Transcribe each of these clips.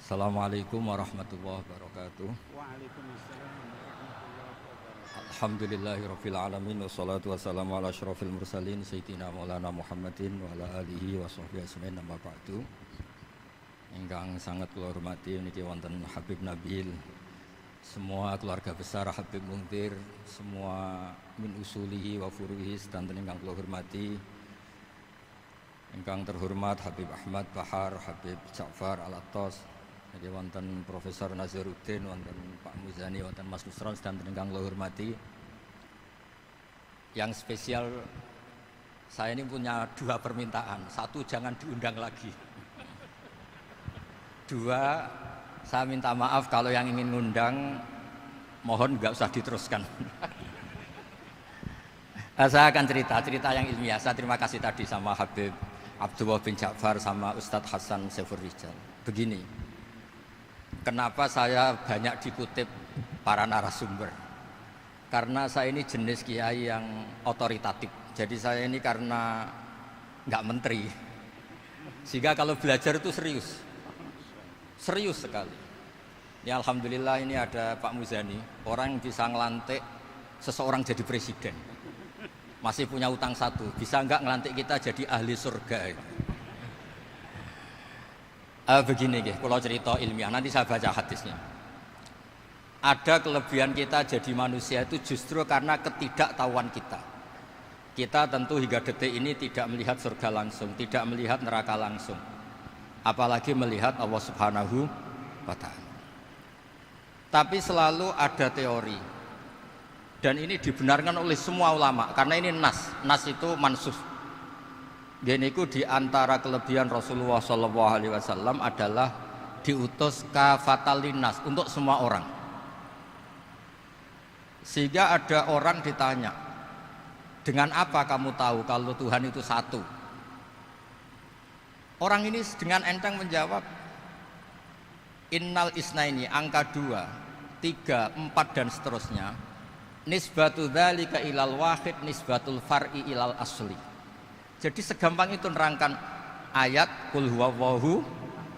Assalamualaikum warahmatullahi wabarakatuh. Waalaikumsalam warahmatullahi wabarakatuh. Alhamdulillahirabbil alamin wassalatu wassalamu ala asyrofil mursalin sayyidina Maulana Muhammadin wa ala alihi wa sahbihi ajmain amma ba'du. Ingkang sangat kula hormati niki wonten Habib Nabil, semua keluarga besar Habib Muntir, semua min usulihi wa furuhi sedanten ingkang kula hormati. Ingkang terhormat Habib Ahmad Bahar, Habib Ja'far Al-Attas, jadi wonten Profesor Nazaruddin, wonten Pak Muzani, wonten Mas Nusron dan ingkang kula hormati. Yang spesial, saya ini punya dua permintaan. Satu, jangan diundang lagi. Dua, saya minta maaf kalau yang ingin ngundang, mohon nggak usah diteruskan. Saya akan cerita yang ilmiah. Saya terima kasih tadi sama Habib Abdullah bin Ja'far sama Ustadz Hasan Saifur Rijal. Begini, kenapa saya banyak dikutip para narasumber? Karena saya ini jenis kiai yang otoritatif. Jadi saya ini karena nggak menteri, sehingga kalau belajar itu serius sekali. Ya alhamdulillah ini ada Pak Muzani, orang yang bisa ngelantik seseorang jadi presiden. Masih punya utang satu, bisa nggak ngelantik kita jadi ahli surga? Begini kalau cerita ilmiah, nanti saya baca hadisnya. Ada kelebihan kita jadi manusia itu justru karena ketidaktahuan kita. Kita tentu hingga detik ini tidak melihat surga langsung, tidak melihat neraka langsung, apalagi melihat Allah Subhanahu wa Ta'ala. Tapi selalu ada teori, dan ini dibenarkan oleh semua ulama karena ini nas itu mansuh. Geniku di antara kelebihan Rasulullah SAW adalah diutus kafatan linnas untuk semua orang. Sehingga ada orang ditanya, dengan apa kamu tahu kalau Tuhan itu satu? Orang ini dengan enteng menjawab, innal isnaini, angka 2, 3, 4 dan seterusnya. Nisbatu dzalika ilal wahid nisbatul far'i ilal asli. Jadi segampang itu nerangkan ayat qul huwallahu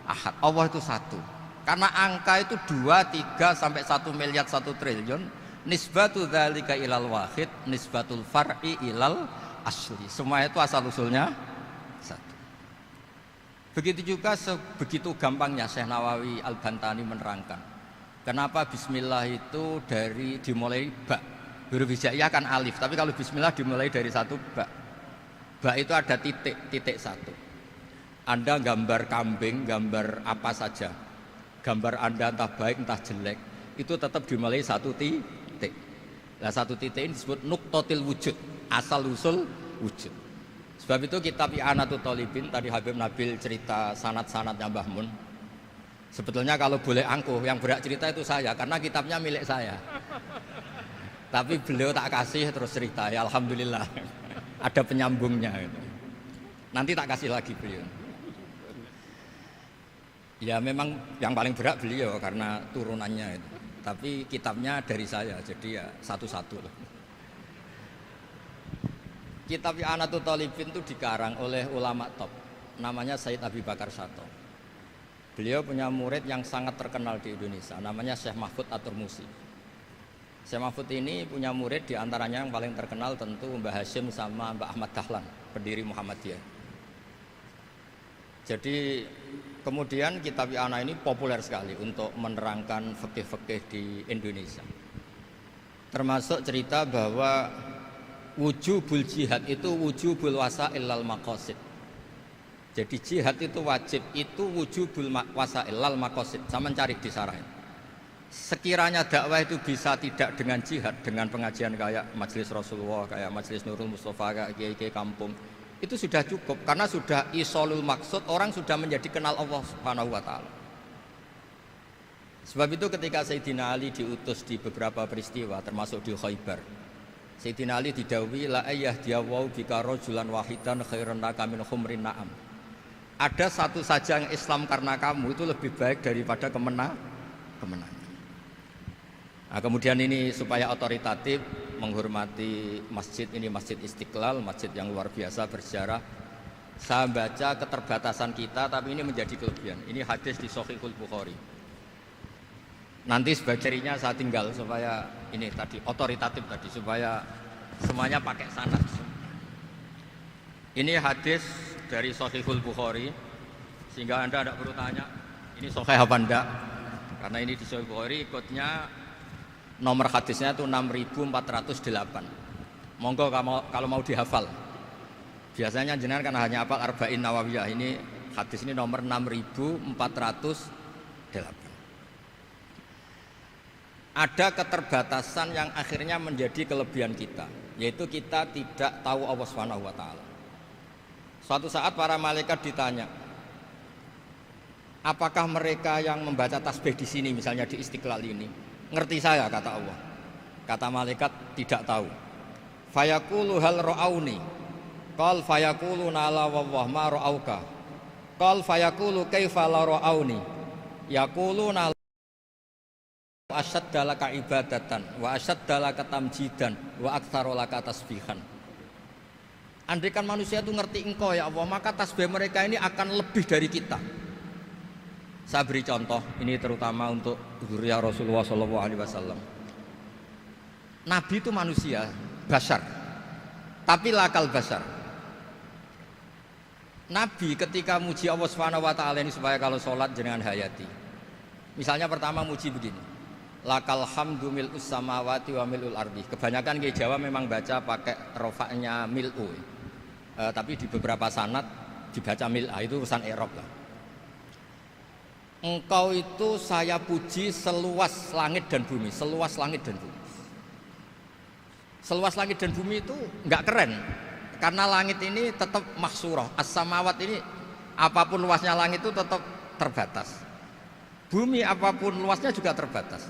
ahad. Allah itu satu. Karena angka itu 2, 3 sampai 1 miliar 1 triliun. Nisbatu dzalika ilal wahid nisbatul far'i ilal asli. Semua itu asal usulnya satu. Begitu juga begitu gampangnya Syekh Nawawi Al-Bantani menerangkan. Kenapa bismillah itu dimulai ba. Huruf hijaiyah kan alif, tapi kalau bismillah dimulai dari satu ba. Ba itu ada titik satu. Anda gambar kambing, gambar apa saja, gambar Anda entah baik entah jelek, itu tetap dimulai satu titik. Nah satu titik ini disebut nuqtatil wujud, asal usul wujud. Sebab itu kitab I'anatul Thalibin, tadi Habib Nabil cerita sanad-sanadnya Mbah Mun. Sebetulnya kalau boleh angkuh, yang berhak cerita itu saya, karena kitabnya milik saya. Tapi beliau tak kasih terus cerita, ya alhamdulillah. Ada penyambungnya gitu. Nanti tak kasih lagi beliau. Ya memang yang paling berat beliau karena turunannya itu. Tapi kitabnya dari saya, jadi ya satu-satu loh. Kitab I'anatul Thalibin itu dikarang oleh ulama top, namanya Sayyid Abi Bakar Sato. Beliau punya murid yang sangat terkenal di Indonesia, namanya Syekh Mahfud At-Turmusi. Syekh Mahfud ini punya murid, diantaranya yang paling terkenal tentu Mbah Hashim sama Mbah Ahmad Dahlan, pendiri Muhammadiyah. Jadi kemudian kitab I'anah ini populer sekali untuk menerangkan fikih-fikih di Indonesia. Termasuk cerita bahwa wujubul jihad itu wujubul wasail lal maqasid. Jadi jihad itu wajib, itu wujubul wasail lal maqasid. Sama cari di sarahin. Sekiranya dakwah itu bisa tidak dengan jihad, dengan pengajian kayak Majelis Rasulullah, kayak Majelis Nurul Mustafa, kayak kiai-kiai kampung, itu sudah cukup karena sudah isolul maksud, orang sudah menjadi kenal Allah Subhanahu wa Ta'ala. Sebab itu ketika Sayyidina Ali diutus di beberapa peristiwa termasuk di Khaybar, Sayyidina Ali didhawuhi la ayyahdiyawu bika rajulan wahidan khairan laka min humrin na'am. Ada satu saja yang Islam karena kamu itu lebih baik daripada kemenangan. Nah, kemudian ini supaya otoritatif menghormati masjid ini, Masjid Istiqlal, masjid yang luar biasa bersejarah. Saya baca keterbatasan kita, tapi ini menjadi kelebihan. Ini hadis di Shahihul Bukhari. Nanti sebagai cirinya saya tinggal supaya ini tadi otoritatif tadi, supaya semuanya pakai sanad. Ini hadis dari Shahihul Bukhari, sehingga Anda tidak perlu tanya ini sahih apa enggak, karena ini di Shahihul Bukhari ikutnya nomor hadisnya itu 6408. Monggo kalau mau dihafal. Biasanya jenengan kan hanya hafal Arba'in Nawawiyah. Ini hadis ini nomor 6408. Ada keterbatasan yang akhirnya menjadi kelebihan kita, yaitu kita tidak tahu Allah Subhanahu wa taala. Suatu saat para malaikat ditanya, apakah mereka yang membaca tasbih di sini, misalnya di Istiqlal ini, ngerti saya? Kata Allah. Kata malaikat, tidak tahu. Fayaqulu hal ra'auni. Qal fayaqulu la wallah ma ra'auka. Qal fayaqulu kaifa la ra'auni. Yaquluna asyadda laka ibadatan wa asyadda laka tamjidan wa aktsara laka tasbihan. Andaikan manusia itu ngerti engkau ya Allah, maka tasbih mereka ini akan lebih dari kita. Saya beri contoh, ini terutama untuk dzurriyyah Rasulullah SAW. Nabi itu manusia, bashar, tapi lakal bashar. Nabi ketika muji Allah Subhanahu wa taala ini supaya kalau sholat jangan hayati. Misalnya pertama muji begini, lakal hamdu mil'us samawati wa mil'ul ardi. Kebanyakan di Jawa memang baca pakai rofaknya mil'u, tapi di beberapa sanad dibaca mil'a, itu urusan i'rab lah. Engkau itu saya puji seluas langit dan bumi, seluas langit dan bumi. Seluas langit dan bumi itu enggak keren, karena langit ini tetap mahsurah, as-samawat ini apapun luasnya langit itu tetap terbatas. Bumi apapun luasnya juga terbatas.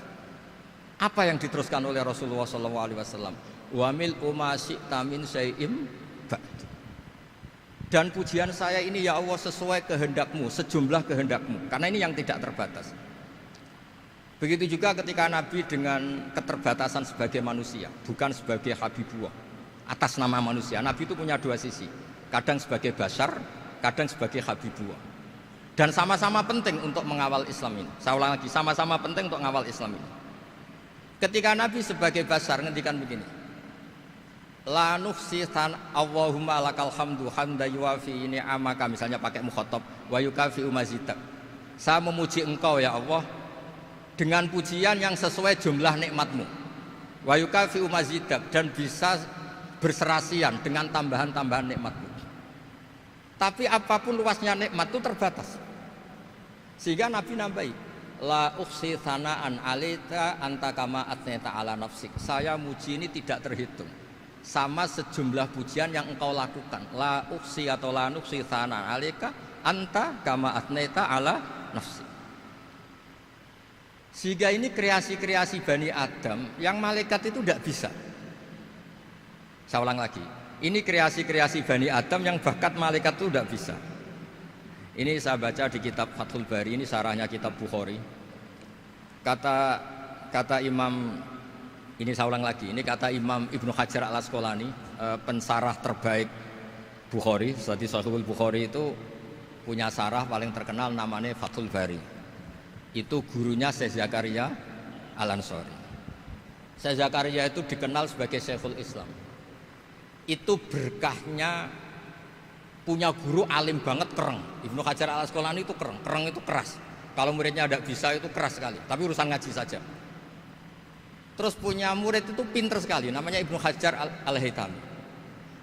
Apa yang diteruskan oleh Rasulullah SAW? Wa mil'u ma syi'ta min syai'im ba'd. Dan pujian saya ini ya Allah sesuai kehendakmu, sejumlah kehendakmu, karena ini yang tidak terbatas. Begitu juga ketika Nabi dengan keterbatasan sebagai manusia, bukan sebagai Habibullah, atas nama manusia. Nabi itu punya dua sisi, kadang sebagai bashar, kadang sebagai Habibullah. Dan sama-sama penting untuk mengawal Islam ini. Saya ulang lagi, sama-sama penting untuk mengawal Islam ini. Ketika Nabi sebagai bashar ngendikan begini, la nuhsi Allahumma lakal hamdu hamda yuwafi ni'amaka, misalnya pakai mukhatab, wa yukafi umazidak. Saya memuji engkau ya Allah dengan pujian yang sesuai jumlah nikmatmu, wa yukafi umazidak, dan bisa berserasian dengan tambahan-tambahan nikmatmu. Tapi apapun luasnya nikmat itu terbatas, sehingga Nabi nambahi, la ukhsi thana'an alita anta kama atneta ala nafsik. Saya muji ini tidak terhitung, sama sejumlah pujian yang engkau lakukan. La ukhsi atau la nukhsi thana'an alika anta kama atneta ala nafsik. Sehingga ini kreasi-kreasi Bani Adam yang malaikat itu tidak bisa. Saya ulang lagi, ini kreasi-kreasi Bani Adam yang bakat malaikat itu tidak bisa. Ini saya baca di kitab Fathul Bari, ini sarahnya kitab Bukhari. Kata Imam, ini saya ulang lagi, ini kata Imam Ibnu Hajar al-Asqalani, pensarah terbaik Bukhari. Jadi Sahihul Bukhari itu punya sarah paling terkenal namanya Fathul Bari. Itu gurunya Syekh Zakaria Al-Ansari. Syekh Zakaria itu dikenal sebagai Syekhul Islam. Itu berkahnya punya guru alim banget, kereng. Ibnu Hajar al-Asqalani itu kereng itu keras. Kalau muridnya tidak bisa itu keras sekali, tapi urusan ngaji saja. Terus punya murid itu pinter sekali, namanya Ibnu Hajar al-Haytami.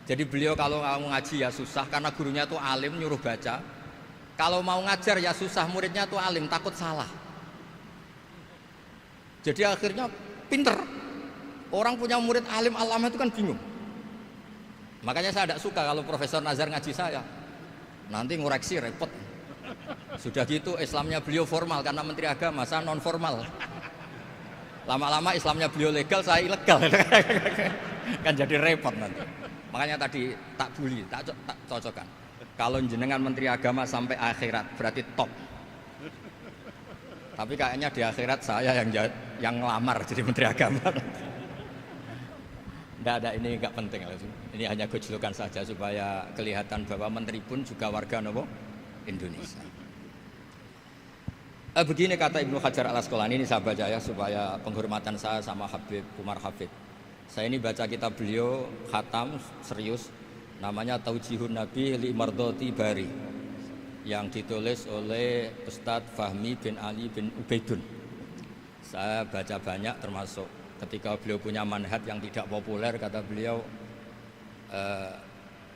Jadi beliau kalau mau ngaji ya susah, karena gurunya itu alim, nyuruh baca. Kalau mau ngajar ya susah, muridnya tuh alim, takut salah. Jadi akhirnya pinter. Orang punya murid alim alama itu kan bingung. Makanya saya tidak suka kalau Profesor Nazar ngaji saya, nanti ngoreksi repot. Sudah gitu Islamnya beliau formal karena Menteri Agama, saya non formal. Lama-lama Islamnya beliau legal, saya ilegal. Kan jadi repot nanti. Makanya tadi tak bully, tak cocokkan. Kalau jenengan Menteri Agama sampai akhirat berarti top. Tapi kayaknya di akhirat saya yang ngelamar jadi Menteri Agama. Tidak Tidak, ini nggak penting. Ini hanya gejolokan saja supaya kelihatan bahwa menteri pun juga warga nopo Indonesia. Begini kata Ibnu Hajar Al Asqalani, ini saya baca ya supaya penghormatan saya sama Habib Umar Hafid. Saya ini baca kitab beliau khatam serius, namanya Taujihun Nabi li Mardhati Bari, yang ditulis oleh Ustadz Fahmi bin Ali bin Ubaidun. Saya baca banyak, termasuk ketika beliau punya manhaj yang tidak populer, kata beliau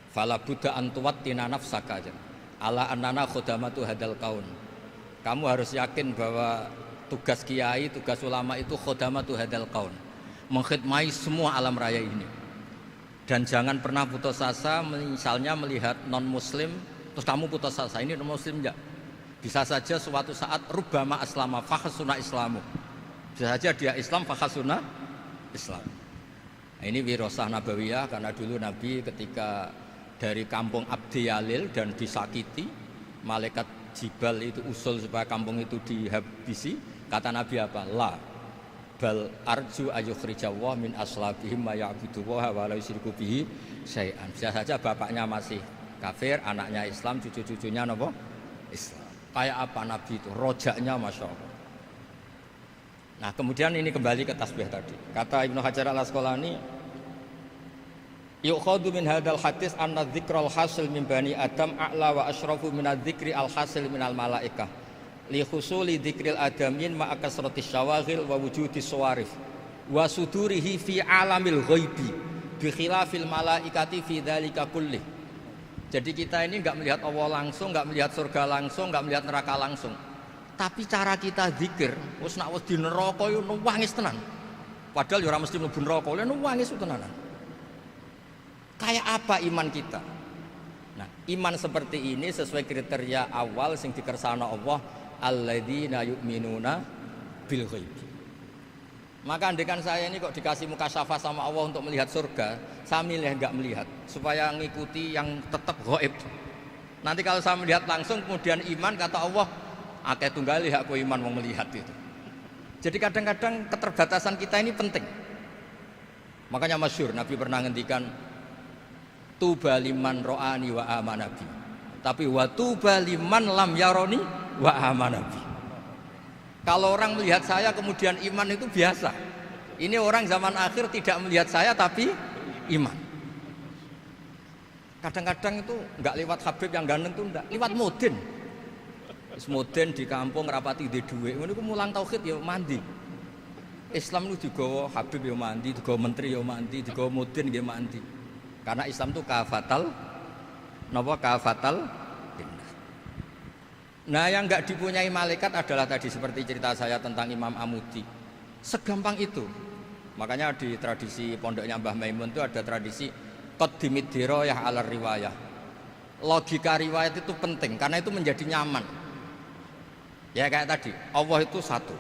fala budda antuwattina nafsaka ala annana khudamatu hadal kaun. Kamu harus yakin bahwa tugas kiai, tugas ulama itu khudamatu hadal kaun, mengkhidmati semua alam raya ini. Dan jangan pernah putus asa, misalnya melihat non muslim terus kamu putus asa, ini non muslim enggak. Bisa saja suatu saat rubbama aslama fakhasuna islamu, bisa saja dia Islam fakhasuna Islam. Nah, ini wirasah nabawiyah, karena dulu Nabi ketika dari kampung Abdi Yalil dan disakiti, malaikat Jibal itu usul supaya kampung itu dihabisi, kata Nabi apa? La bal arju ayukhrijawah min aslabihim ma ya'budu wa la yusyriku bihi syai'an. Bisa saja bapaknya masih kafir, anaknya Islam, cucu-cucunya napa? Islam. Kayak apa Nabi itu? Rojaknya Masya Allah. Nah kemudian ini kembali ke tasbih tadi. Kata Ibnu Hajar Al Asqalani, yukhadu min hadal hadis anna dzikral hasil min bani Adam a'la wa asyrafu min adzikri al hasil min al malaikah li husuli dzikril adamin ma akasratis syawaghil wa wujudis sawarif wa sudurihi fi alamil ghaibi bi khilafil malaikati fi dzalika kulli. Jadi kita ini enggak melihat Allah langsung, enggak melihat surga langsung, enggak melihat neraka langsung. Tapi cara kita zikir, wis nek wis di neraka yo nuwangis tenan. Padahal yo ora mesti mlebu neraka, lha nuwangis tenanan. Kayak apa iman kita? Nah, iman seperti ini sesuai kriteria awal sing dikersana Allah, alladzina yu'minuna bil ghaib. Maka andekan saya ini kok dikasih mukasyafah sama Allah untuk melihat surga, saya milih enggak melihat supaya ngikuti yang tetap ghaib. Nanti kalau saya melihat langsung kemudian iman, kata Allah, akeh tunggali aku iman mau melihat itu. Jadi kadang-kadang keterbatasan kita ini penting. Makanya masyhur Nabi pernah ngendikan tuba liman ro'ani wa amanabi, tapi wa tuba liman lam yaroni wa amanabi. Kalau orang melihat saya kemudian iman itu biasa. Ini orang zaman akhir tidak melihat saya tapi iman. Kadang-kadang itu enggak lewat Habib yang ganteng itu enggak, lewat Mudin. Mudin di kampung rapati di duit, ngono iku mulang tauhid ya mandi. Islam itu digawa Habib ya mandi, digawa menteri ya mandi, digawa Mudin ya mandi. Karena Islam itu kafatal, napa kafatal. Nah yang enggak dipunyai malaikat adalah tadi seperti cerita saya tentang Imam Amudi. Segampang itu. Makanya di tradisi pondoknya Mbah Maimun itu ada tradisi qaddimid dirayah ala riwayah. Logika riwayat itu penting karena itu menjadi nyaman. Ya kayak tadi, Allah itu satu.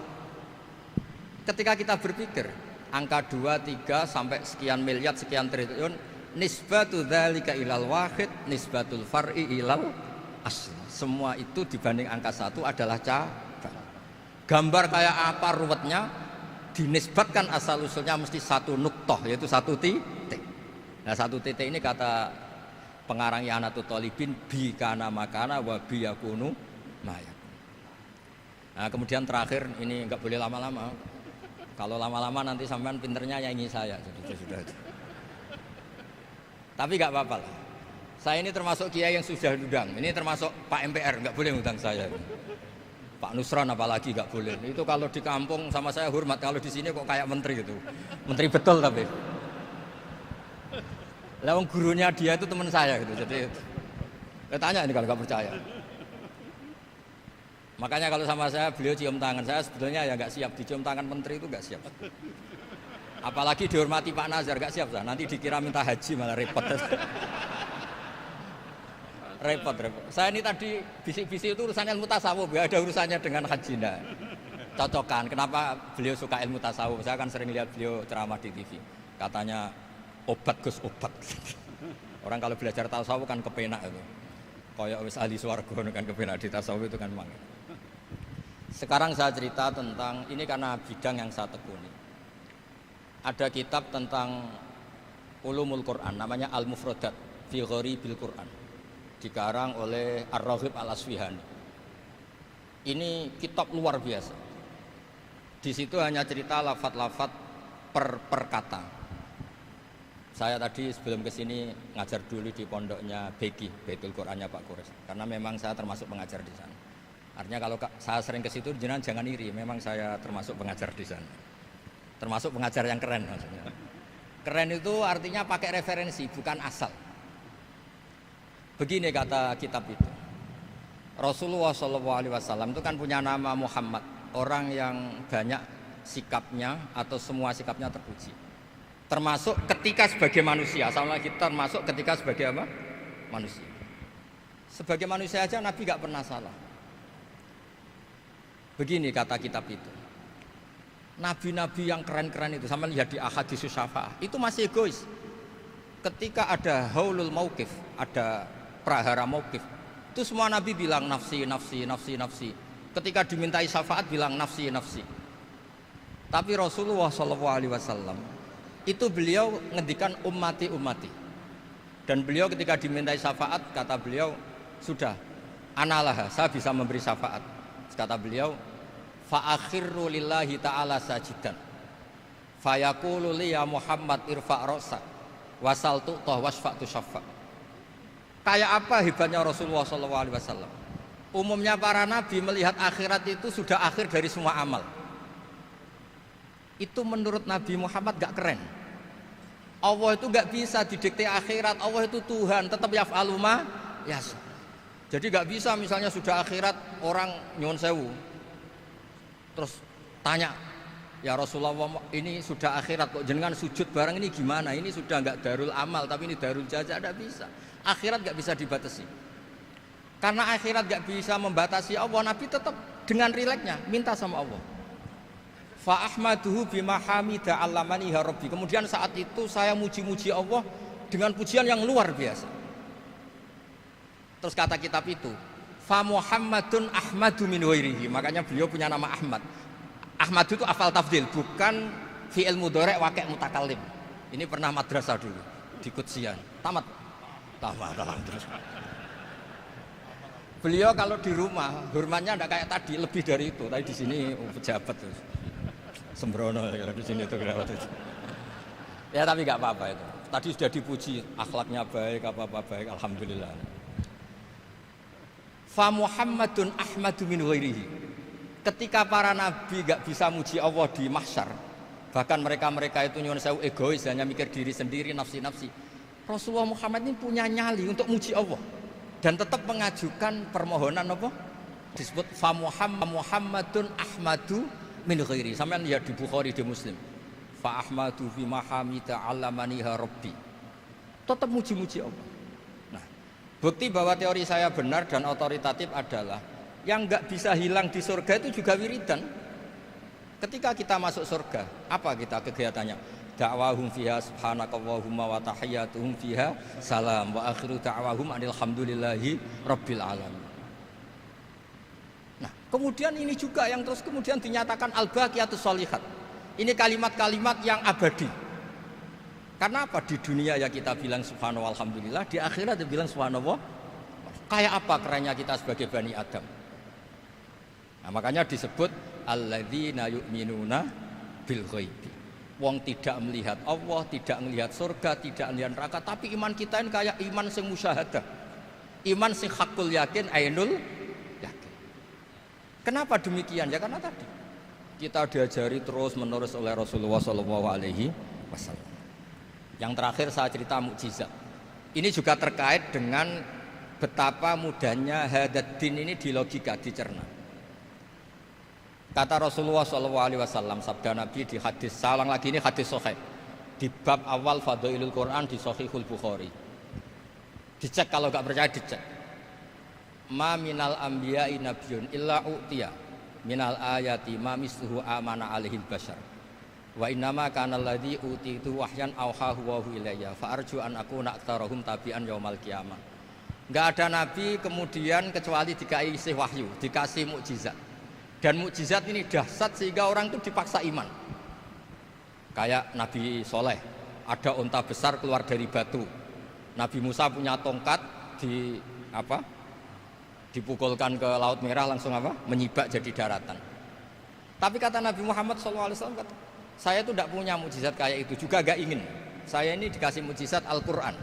Ketika kita berpikir angka 2, 3 sampai sekian miliar, sekian triliun, nisbatu dzalika ilal wahid, nisbatul far'i ilal asl. Semua itu dibanding angka 1 adalah cabang. Gambar kayak apa ruwetnya, dinisbatkan asal usulnya mesti satu nuktoh, yaitu satu titik. Nah satu titik ini kata pengarang Ianatul Thalibin, bi kana makana wa bi yakunu mayakun. Nah kemudian terakhir ini enggak boleh lama-lama. Kalau lama-lama nanti sampean pinternya nyanyi saya. Sudah. Tapi enggak apa-apa lah. Saya ini termasuk kiai yang sudah diundang. Ini termasuk Pak MPR, enggak boleh ngundang saya. Pak Nusron apalagi enggak boleh. Itu kalau di kampung sama saya hormat, kalau di sini kok kayak menteri gitu. Menteri betul tapi. Lawang gurunya dia itu teman saya gitu. Jadi tanya ini kalau enggak percaya. Makanya kalau sama saya beliau cium tangan, saya sebetulnya ya nggak siap dicium tangan menteri itu nggak siap. Apalagi dihormati Pak Nazar nggak siap lah. Nanti dikira minta haji malah repot. repot. Saya ini tadi bisik-bisik itu urusan ilmu tasawuf, ya ada urusannya dengan haji nah. Cocokan. Kenapa beliau suka ilmu tasawuf? Saya kan sering lihat beliau ceramah di TV. Katanya obat Gus obat. Orang kalau belajar tasawuf kan kepenak itu. Kayak wis ahli swarga kan kepenak di tasawuf itu kan memang. Sekarang saya cerita tentang ini karena bidang yang saya tekuni. Ada kitab tentang Ulumul Quran, namanya Al-Mufradat fi Gharibil Quran, dikarang oleh Ar-Raghib Al-Asfihani. Ini kitab luar biasa. Di situ hanya cerita lafat-lafat per kata. Saya tadi sebelum kesini ngajar dulu di pondoknya Beki, Baitul Qurannya Pak Kures, karena memang saya termasuk pengajar di sana. Artinya kalau saya sering ke situ, jangan iri, memang saya termasuk pengajar di sana. Termasuk pengajar yang keren maksudnya. Keren itu artinya pakai referensi, bukan asal. Begini kata kitab itu. Rasulullah SAW itu kan punya nama Muhammad, orang yang banyak sikapnya atau semua sikapnya terpuji. Termasuk ketika sebagai manusia, sama kita termasuk ketika sebagai apa? Manusia. Sebagai manusia aja Nabi gak pernah salah. Begini kata kitab itu. Nabi-nabi yang keren-keren itu, sama lihat di Ahaditsus Syafa'ah, itu masih egois. Ketika ada haulul mauqif, ada prahara mauqif, itu semua nabi bilang nafsi, nafsi, nafsi, nafsi. Ketika dimintai syafaat bilang nafsi, nafsi. Tapi Rasulullah SAW itu beliau ngendikan ummati, ummati. Dan beliau ketika dimintai syafaat kata beliau, sudah, analah, saya bisa memberi syafaat. Kata beliau, fa'akhirru lillahi ta'ala sajidan fayaqulu li ya Muhammad irfa' ra'sak wasal tu'tah wasfa'tu syafa'. Kayak apa hebatnya Rasulullah SAW? Umumnya para nabi melihat akhirat itu sudah akhir dari semua amal. Itu menurut Nabi Muhammad gak keren. Allah itu gak bisa didikte akhirat. Allah itu Tuhan, tetap yaf'alu ma yasha. Jadi gak bisa misalnya sudah akhirat orang nyuwun sewu terus tanya, ya Rasulullah ini sudah akhirat kok jenengan sujud bareng ini gimana? Ini sudah nggak darul amal tapi ini darul jaza, tidak bisa. Akhirat nggak bisa dibatasi. Karena akhirat nggak bisa membatasi Allah, Nabi tetap dengan rileksnya minta sama Allah. Fa ahmaduhu bima hamida 'allamani ya Rabbi. Kemudian saat itu saya muji-muji Allah dengan pujian yang luar biasa. Terus kata kitab itu, fa Muhammadun Ahmadu min ghairihi. Makanya beliau punya nama Ahmad. Ahmad itu afal tafdil, bukan fi'il mudhari' waqi' mutakallim. Ini pernah madrasah dulu di Kutsian. Tamat. Terus. Beliau kalau di rumah hormatnya enggak kayak tadi, lebih dari itu. Tadi di sini pejabat tuh. Sembrono kalau di sini itu kenapa tuh. Ya tapi enggak apa-apa itu. Tadi sudah dipuji, akhlaknya baik, apa-apa baik, alhamdulillah. Fa Muhammadun Ahmadu min ghairihi. Ketika para nabi gak bisa muji Allah di mahsyar, bahkan mereka itu nyuwun sewu egois, hanya mikir diri sendiri, nafsi-nafsi. Rasulullah Muhammad ini punya nyali untuk muji Allah dan tetap mengajukan permohonan apa? Disebut fa Muhammadun Ahmadu min ghairihi. Sampeyan lihat di Bukhari, di Muslim. Fa Ahmadu fi mahamida 'allamani Rabbi. Tetap muji-muji Allah. Bukti bahwa teori saya benar dan otoritatif adalah yang nggak bisa hilang di surga itu juga wiridan. Ketika kita masuk surga, apa kita kegiatannya? Da'wahum fiha subhanakallahumma wa tahiyyatuhum fiha salam wa akhiru da'wahum alhamdulillahi rabbil alamin. Nah, kemudian ini juga yang terus kemudian dinyatakan al-baqiyatus sholihat. Ini kalimat-kalimat yang abadi. Karena apa? Di dunia ya kita bilang subhanallah alhamdulillah, di akhirat dia bilang subhanallah. Kayak apa kerennya kita sebagai Bani Adam? Nah, makanya disebut alladzina yu'minuna bil ghaibi. Wong tidak melihat Allah, tidak melihat surga, tidak melihat neraka, tapi iman kita ini kayak iman sing musyahadah. Iman sing hakul yakin, ainul yakin. Kenapa demikian? Ya karena tadi kita diajari terus menerus oleh Rasulullah SAW. Yang terakhir saya cerita mukjizat. Ini juga terkait dengan betapa mudahnya hadaddin ini di logika, dicerna. Kata Rasulullah SAW, sabda Nabi di hadis, saya ulang lagi ini hadis sahih di bab awal Fadailul Quran di Sahihul Bukhari. Dicek, kalau nggak percaya dicek. Ma minal anbiya'i nabiyyun illa u'tiya minal ayati ma misluhu amana alaihil bashar. Wa innama kana alladzi utitu wahyan auhahu wa ilayya fa arju an akuna aktsarahum tabi'an yaumal qiyamah. Enggak ada nabi kemudian kecuali dikasih wahyu, dikasih mukjizat. Dan mukjizat ini dahsyat sehingga orang itu dipaksa iman. Kayak Nabi Soleh ada unta besar keluar dari batu. Nabi Musa punya tongkat dipukulkan ke Laut Merah langsung menyibak jadi daratan. Tapi kata Nabi Muhammad SAW, saya itu tidak punya mukjizat kayak itu, juga gak ingin. Saya ini dikasih mukjizat Al-Quran,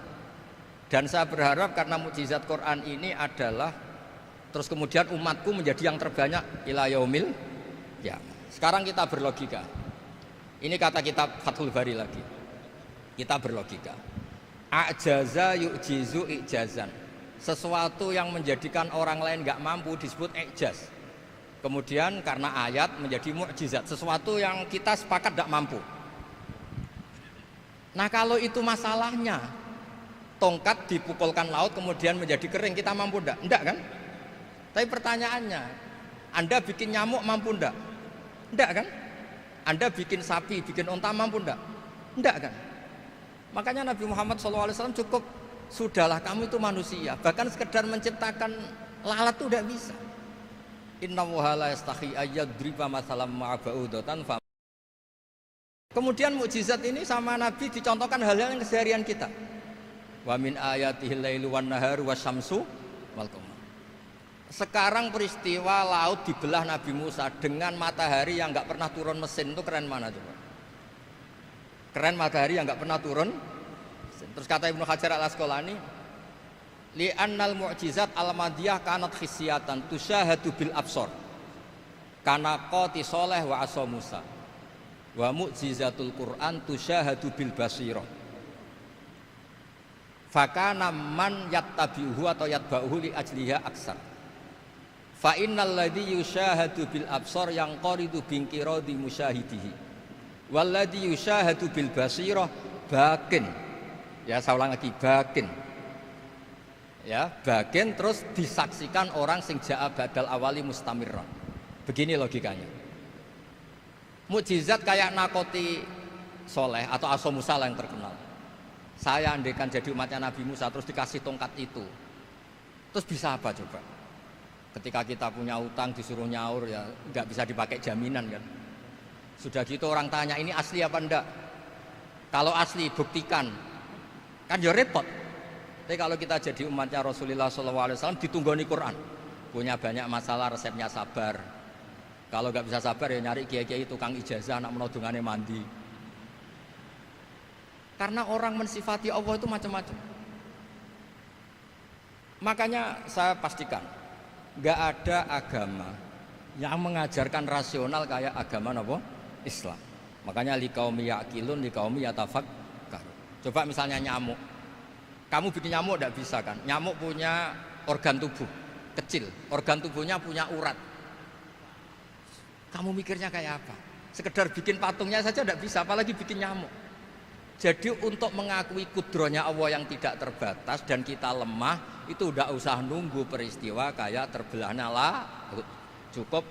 dan saya berharap karena mukjizat Quran ini adalah terus kemudian umatku menjadi yang terbanyak ila yaumil ya. Sekarang kita berlogika. Ini kata kitab Fathul Bari lagi. Kita berlogika. A'jaza yu'jizu i'jazan. Sesuatu yang menjadikan orang lain gak mampu disebut i'jaz. Kemudian karena ayat menjadi mukjizat, sesuatu yang kita sepakat gak mampu. Nah kalau itu masalahnya, tongkat dipukulkan laut kemudian menjadi kering, kita mampu enggak? Enggak kan? Tapi pertanyaannya, Anda bikin nyamuk mampu enggak? Enggak kan? Anda bikin sapi, bikin unta mampu enggak? Enggak kan? Makanya Nabi Muhammad SAW cukup, sudahlah kamu itu manusia, bahkan sekedar menciptakan lalat itu enggak bisa. Inna Allaha la yastahi ayyadriba mathalam ma'aba'udatan. Kemudian mukjizat ini sama Nabi dicontohkan hal-hal yang keseharian kita. Wa min ayatihil lailu wan naharu wasyamsu wal qamar. Sekarang peristiwa laut dibelah Nabi Musa dengan matahari yang enggak pernah turun mesin, itu keren mana coba? Keren matahari yang enggak pernah turun mesin. Terus kata Ibnu Hajar Al-Asqalani, li'annal mu'jizat al-madiyah kanat khisyatan tusyahadu bil absor kana qati soleh wa asa Musa wa mu'jizatul Qur'an tusyahadu bil basirah fakana man yattabi'uhu atau yatba'uhu li ajliha aksar fa innal ladzi yusyahadu bil absor yang qaridu bingkiradi musyahidihi wal ladzi yusyahadu bil basirah bakin. Ya saya ulang lagi, bakin. Ya, bagian terus disaksikan orang sing ja'a badal awali mustamirran. Begini logikanya. Mukjizat kayak nakoti soleh atau aso Musa yang terkenal. Saya andaikan jadi umatnya Nabi Musa terus dikasih tongkat itu, terus bisa apa coba? Ketika kita punya utang disuruh nyaur ya nggak bisa dipakai jaminan kan. Sudah gitu orang tanya ini asli apa enggak? Kalau asli buktikan, kan ya repot. Tapi kalau kita jadi umatnya Rasulullah SAW ditunggoni Quran, punya banyak masalah resepnya sabar. Kalau nggak bisa sabar ya nyari kiai-kiai tukang ijazah anak menodungannya mandi. Karena orang mensifati Allah itu macam-macam. Makanya saya pastikan nggak ada agama yang mengajarkan rasional kayak agama apa? Islam. Makanya liqaumi yaqilun liqaumi yatafakkarun. Coba misalnya nyamuk. Kamu bikin nyamuk tidak bisa kan? Nyamuk punya organ tubuh kecil, organ tubuhnya punya urat. Kamu mikirnya kayak apa? Sekedar bikin patungnya saja tidak bisa, apalagi bikin nyamuk. Jadi untuk mengakui kudrohnya Allah yang tidak terbatas dan kita lemah, itu tidak usah nunggu peristiwa kayak terbelahnya laut. Cukup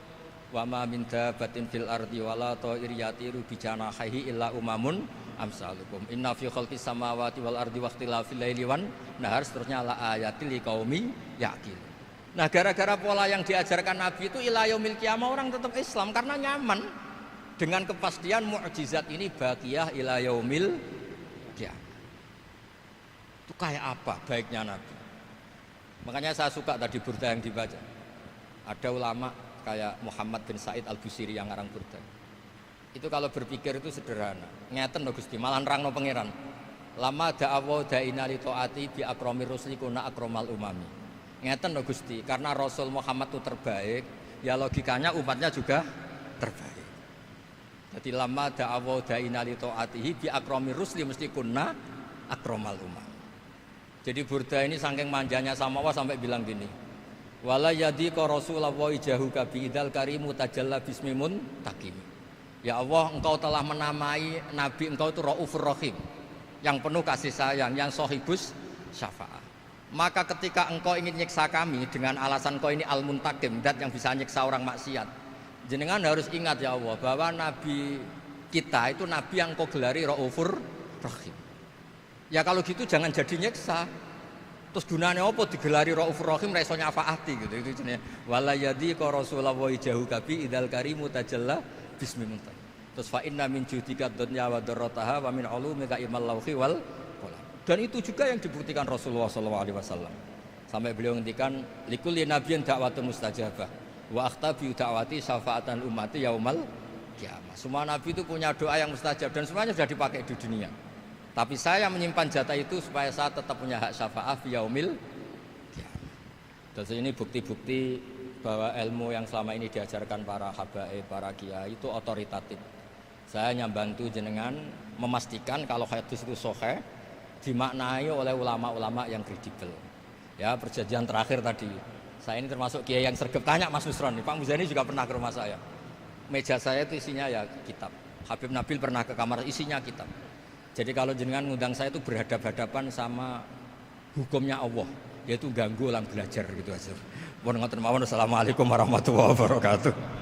wa ma min dabbatin fil ardi wala ta'ir yatiru bi janahihi illa umamun amsalukum inna fi khalqis samawati wal ardi waqtilafil laili wan nahar, seterusnya la ayatil liqaumi yaqil. Nah, gara-gara pola yang diajarkan Nabi itu ila yaumil qiyamah orang tetap Islam karena nyaman dengan kepastian mukjizat ini baqiyah ila yaumil qiyamah. Itu kayak apa baiknya Nabi. Makanya saya suka tadi burda yang dibaca. Ada ulama kayak Muhammad bin Said Al-Busiri yang ngarang burda. Itu kalau berpikir itu sederhana. Ngeten lho Gusti, malah nerangno pangeran. Lama da'awa da'ina li taati bi akramir rusli kuna akramal umami. Ngeten lho Gusti, karena Rasul Muhammad itu terbaik, ya logikanya umatnya juga terbaik. Jadi lama da'awa da'ina li taatihi bi akramir rusli mesti kuna akramal umami. Jadi burda ini saking manjanya sama Allah sampai bilang gini. Wala yadika Rasulullah jahuka bi idal karimu tajalla bismimun takimi. Ya Allah, engkau telah menamai Nabi engkau itu Raufur Rahim, yang penuh kasih sayang, yang sohibus syafa'ah. Maka ketika engkau ingin nyiksa kami dengan alasan engkau ini al-muntakim, dat yang bisa nyiksa orang maksiat, jenengan harus ingat ya Allah bahwa Nabi kita itu Nabi yang engkau gelari Raufur Rahim. Ya kalau gitu jangan jadi nyiksa. Terus gunanya apa digelari Raufur Rahim ra iso nyafaati gitu. Itu jenenge wala yadika Rasulullah jahuka bi idal karimu tajalla bismillah. Terus fa inna min judika dunya wa darrataha wa min ulumika ilmal lauhi wal qalam. Dan itu juga yang dibuktikan Rasulullah SAW. Sampai beliau ngendikan likulli nabiyyin da'watun mustajabah wa akhtabi da'wati syafaatan ummati yaumal kiamah. Semua nabi itu punya doa yang mustajab dan semuanya sudah dipakai di dunia. Tapi saya menyimpan jatah itu supaya saya tetap punya hak syafaat fi yaumil kiamah. Terus ini bukti-bukti bahwa ilmu yang selama ini diajarkan para habaib, para kiai itu otoritatif. Saya hanya bantu jenengan memastikan kalau hadis itu sahih dimaknai oleh ulama-ulama yang kredibel. Ya, perjanjian terakhir tadi. Saya ini termasuk kiai yang sregep, tanya Mas Nusron, Pak Muzani juga pernah ke rumah saya. Meja saya itu isinya ya kitab. Habib Nabil pernah ke kamar, isinya kitab. Jadi kalau jenengan ngundang saya itu berhadap-hadapan sama hukumnya Allah, yaitu ganggu orang belajar gitu aja. Mohon ngoten mawon. Assalamualaikum warahmatullahi wabarakatuh.